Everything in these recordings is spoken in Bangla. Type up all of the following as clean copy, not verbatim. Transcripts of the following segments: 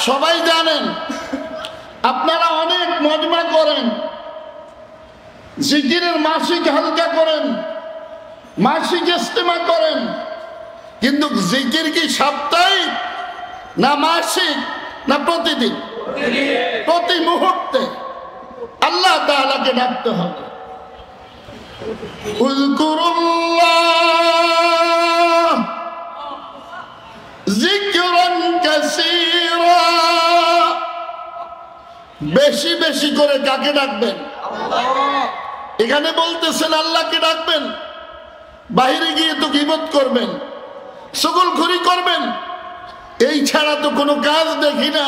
সবাই জানেন, আপনারা অনেক মজমা করেন, জিকিরের মাসিক হালকা করেন, মাসিক ইস্তেমা করেন, কিন্তু জিকির কি সাপ্তাহিক না মাসিক না প্রতিদিন? প্রতি মুহূর্তে আল্লাহ তাআলাকে ডাকতে হবে। উযকুরুল্লাহ যিকরান কাসীরা, বেশি বেশি করে কাকে ডাকবেন? এখানে বলতেছেন আল্লাহকে ডাকবেন, বাইরে গিয়ে তো গীবত করবেন, চুগলখড়ি করবেন, এই ছাড়া তো কোনো কাজ দেখি না।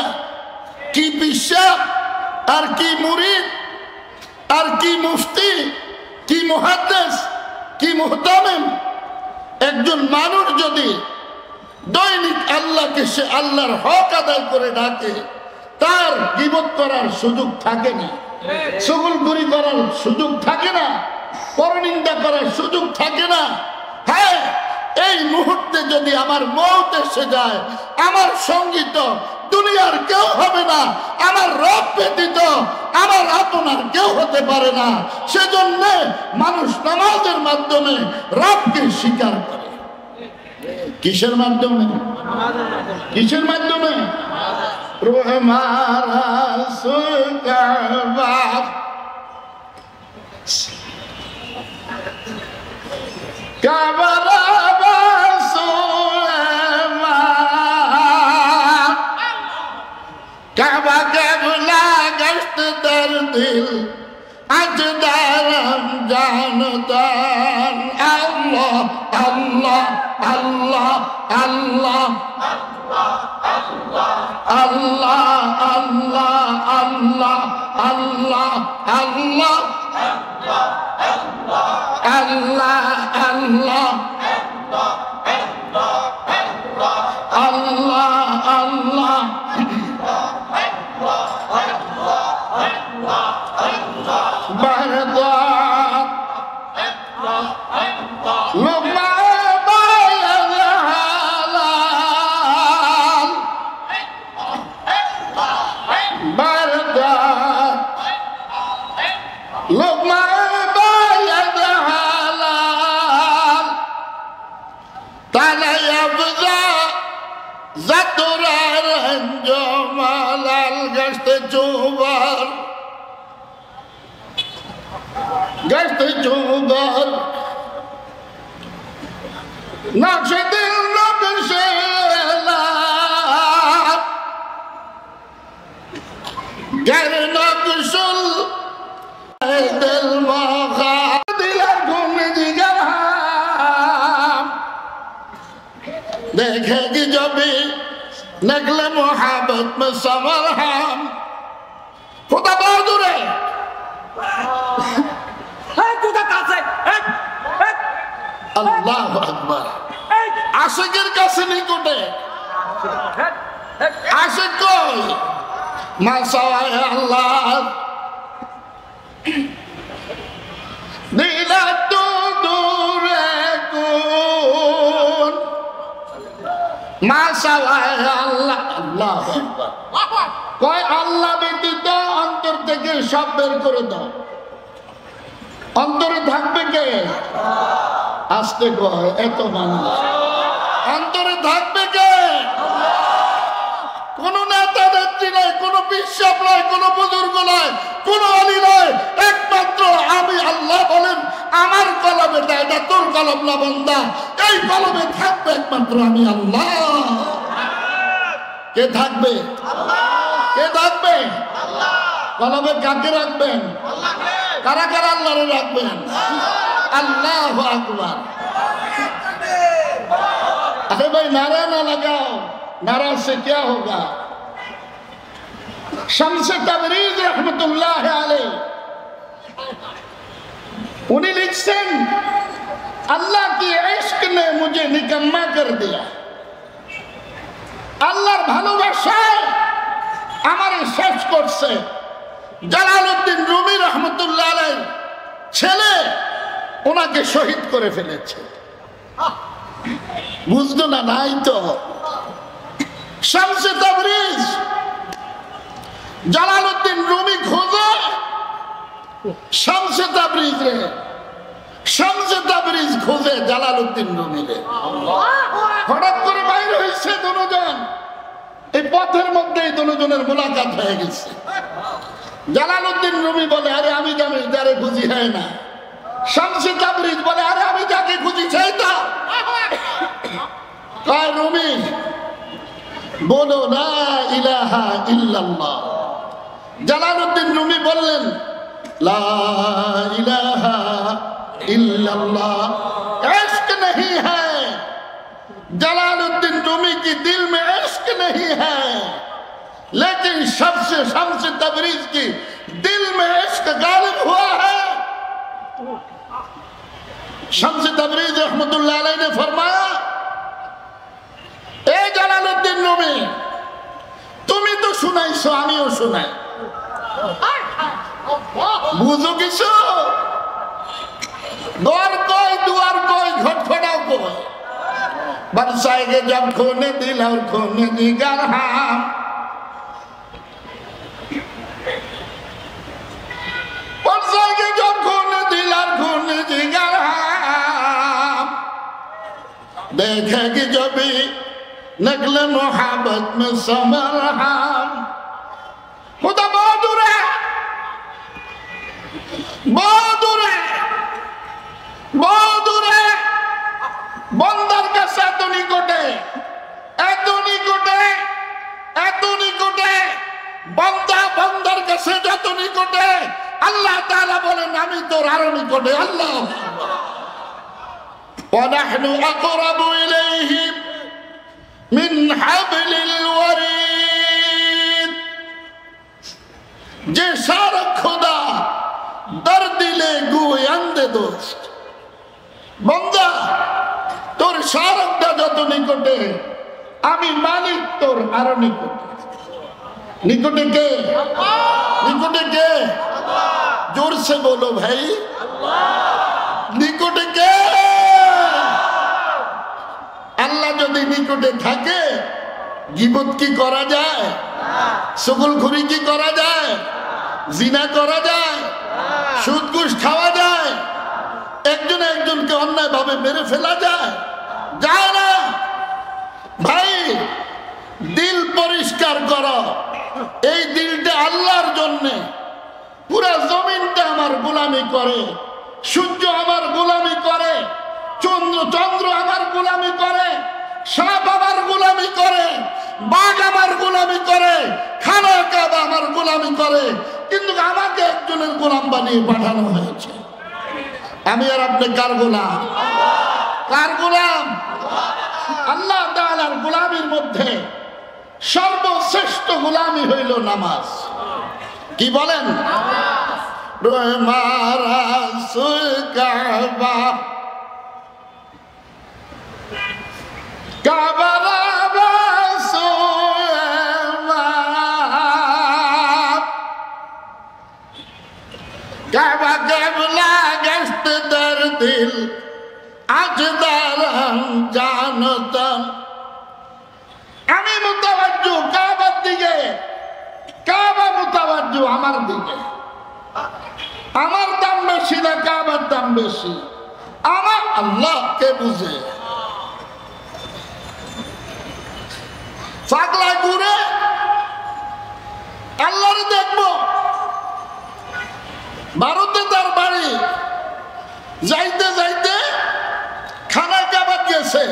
কি পিশাব আর কি মুরিদ আর কি মুফতি, কি মুহাদ্দিস, কি মুহতামিম, একজন মানুষ যদি দৈনিক আল্লাহকে সে আল্লাহর হক আদায় করে ডাকে, তার গীবত করার সুযোগ থাকে না, চুগলখড়ি করার সুযোগ থাকে না, পরনিন্দা করার সুযোগ থাকে না। হ্যাঁ, এই মুহূর্তে যদি আমার মওত এসে যায়, আমার সঙ্গী তো দুনিয়ার কেউ হবে না, আমার রব ব্যতীত আমার আপনার কেউ হতে পারে না। সেজন্য মানুষ নামাজের মাধ্যমে রবকে স্বীকার করে। কিসের মাধ্যমে? কিসের মাধ্যমে? কাবা কেবলা গশত দর দিল আজদারম জানদান। আল্লাহ আল্লাহ আল্লাহ আল্লাহ আল্লাহ আল্লাহ আল্লাহ আল্লাহ আল্লাহ আল্লাহ আল্লাহ আল্লাহ আল্লাহ বারদা লুকমা বায়াল হালাল, বারদা লুকমা বায়াল হালাল, তালা ইয়াবজা জাতুরার জমালাল। গশতে চুবার গশতে চুবার নকশে দিল নকশে লাল, গর নকশুল দিল মখা দিলার ঘুম জিগর হাম देखेगी जब भी नगले मोहब्बत में समर हम। खुदा बहादुर है, আল্লাহু আকবার। আশিকের কাছে নিকটে আশিক কই মাসাওয়ায় আল্লাহ দিলা তো দূরে কোন মাসাওয়ায় আল্লাহ। আল্লাহু আকবার। কয় আল্লাহ ব্যতীত অন্তর থেকে সব বের করে দাও। অন্তরে থাকবে কে? আস্তে কয়, এত মানুষ অন্তরে থাকবে কে? কোন নেতা নেত্রী নয়, কোন বিশ্বাস নয়, কোন বুজুর্গ নয়, কোন অলি নয়, একমাত্র আমি। আল্লাহ বলেন আমার কলমে, এটা তোর কলম না বান্দা, এই কলমে থাকবে একমাত্র আমি আল্লাহ। কে থাকবে? কে থাকবে? কলমে কাকে রাখবেন? কারা কারা আল্লাহরে রাখবেন? আল্লাহু আকবার। अरे भाई नारा ना लगाओ, नारा से क्या होगा? शम्स तबरीज रहमतुल्लाह अलैह उन्हें लिखছেন अल्लाह की इश्क ने मुझे निकम्मा कर दिया। আল্লাহর ভালোবাসায় আমারে শেষ করছে। জালালউদ্দিন রুমি রহমতুল্লাহ আলাইহ ছেলে ওনাকে শহীদ করে ফেলেছে। বুঝলো না? নাই তো। শামসে তাবরিজ জালালউদ্দিন রুমি খোঁজে শামসে তাবরিজ রে, শামসে তাবরিজ খোঁজে জালালউদ্দিন রুমি রে। হঠাৎ করে বাইরে হয়েছে দুজন, এই পথের মধ্যে দুজনের মোলাকাত হয়ে গেছে। জালালউদ্দিন রুমি বলে, আরে আমি যারে খুঁজি হয় না। শামসে তাবরিজ বলে, আরে আমি যাকে খুঁজি সেই তো। কয় রুমি বলো লা ইলাহা ইল্লাল্লাহ। জালালউদ্দিন রুমি বললেন, লা ইলাহা इल्लल्लाह इश्क नहीं है। जलालुद्दीन रूमी की दिल में इश्क नहीं है, लेकिन शम्स तबरीज की दिल में इश्क गालिब हुआ है। शम्स तबरीज रहमतुल्लाह अलैह ने फरमाया, ए जलालुद्दीन रूमी তুমি তো শুনাইছো, আমিও শুনাই, বুঝো কিছু? दौर कोई दुआर कोई घटफड़ाओ कोई बरसाएंगे जब खोने दिल और खोने जिगर हम। बरसाएंगे जब खोने दिल और खोने जिगर हम। देखेंगे जो भी नकल मोहब्बत में समर हम। खुदा बहुत दूर है, बहुत दूर है, बहुत दूर है। बंदर का साथ निकटे, এত নিকটে, এত নিকটে। বান্দা বান্দার কাছে যত নিকটে, আল্লাহ তাআলা বলেন আমি তোর আরো নিকটে। আল্লাহ ونحن أقرب إليه من حبل الوريد। যে সারা খোদা দর দিলে গুয়ান্দে দোস্ত। বন্দা তোর শারকটা যত নিকটে, আমি মালিক তোর আরো নিকটে। নিকটে কে? নিকটে কে? জোর সে বলো ভাই, নিকটে কে? আল্লাহ যদি নিকটে থাকে, গীবত কি করা যায়? চুগলখড়ি কি করা যায়? জিনা করা যায়? সুদ ঘুষ খাওয়া যায়? একজন একজনকে অন্যায় ভাবে মেরে ফেলা যায়? যায় না ভাই। দিল পরিষ্কার করো, এই দিলটা আল্লাহর জন্য। পুরা জমিনটা আমার গোলামি করে, সূর্য আমার গোলামি করে, চন্দ্র আমার গোলামি করে, সাপ আমার গোলামি করে, বাঘ আমার গোলামি করে, খানা কাবা আমার গোলামি করে, কিন্তু আমাকে একজনের গোলাম বানিয়ে পাঠানো হয়েছে। আমি আর আপনি কার গোলাম? কার গোলাম? আল্লাহ তাআলার গোলামির মধ্যে সর্বশ্রেষ্ঠ গোলামি হইল নামাজ। কি বলেন? কাবা কেবলা গেস্ত দর দিল আজ দারম জানতন। আমি মুতাওয়াজ্জু কাবার দিকে, কাবা মুতাওয়াজ্জু আমার দিকে। আমার দাম বেশি না কাবার দাম বেশি? আমার আল্লাহকে বুঝে পাগলা ঘুরে আল্লাহরে দেখবো। ভারতে তার বাড়ি, যাইতে যাইতে খানা কাবা গেছে,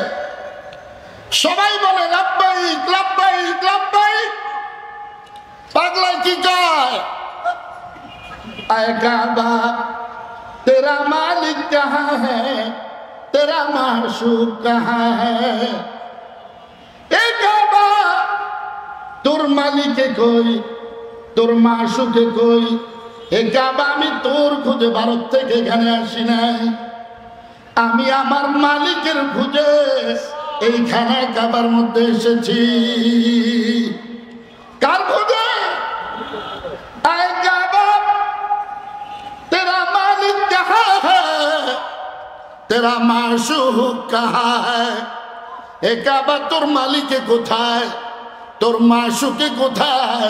সবাই বলে লাব্বাইক লাব্বাইক লাব্বাইক। পাগলা কি কয়? আয় কাবা তেরা মালিক কাহা হ্যায়, তেরা মাশূক কাহা হ্যায়। এ কাবা তোর মালিকে কই, তোর মাশূকে কই? এ কাবা আমি তোর খুঁজে ভারত থেকে এখানে আসি নাই, আমি আমার মালিকের খুঁজে এইখানে কাবার মধ্যে এসেছি। কার খুঁজে? আয় কাবা তেরা মালিক কাহা হ্যায়, তেরা মাশূক কাহা হ্যায়। এ কাবা তোর মালিকে কোথায়, তোর মাশূকে কোথায়?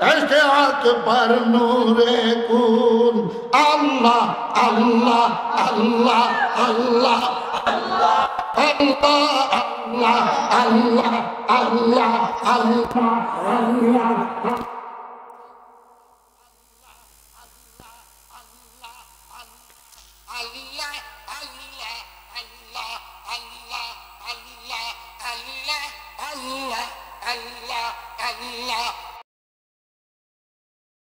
একে আকবর নূরে কুন আল্লাহ আল্লাহ আল্লাহ আল্লাহ আল্লাহ আল্লাহ আল্লাহ আল্লাহ আল্লাহ Allah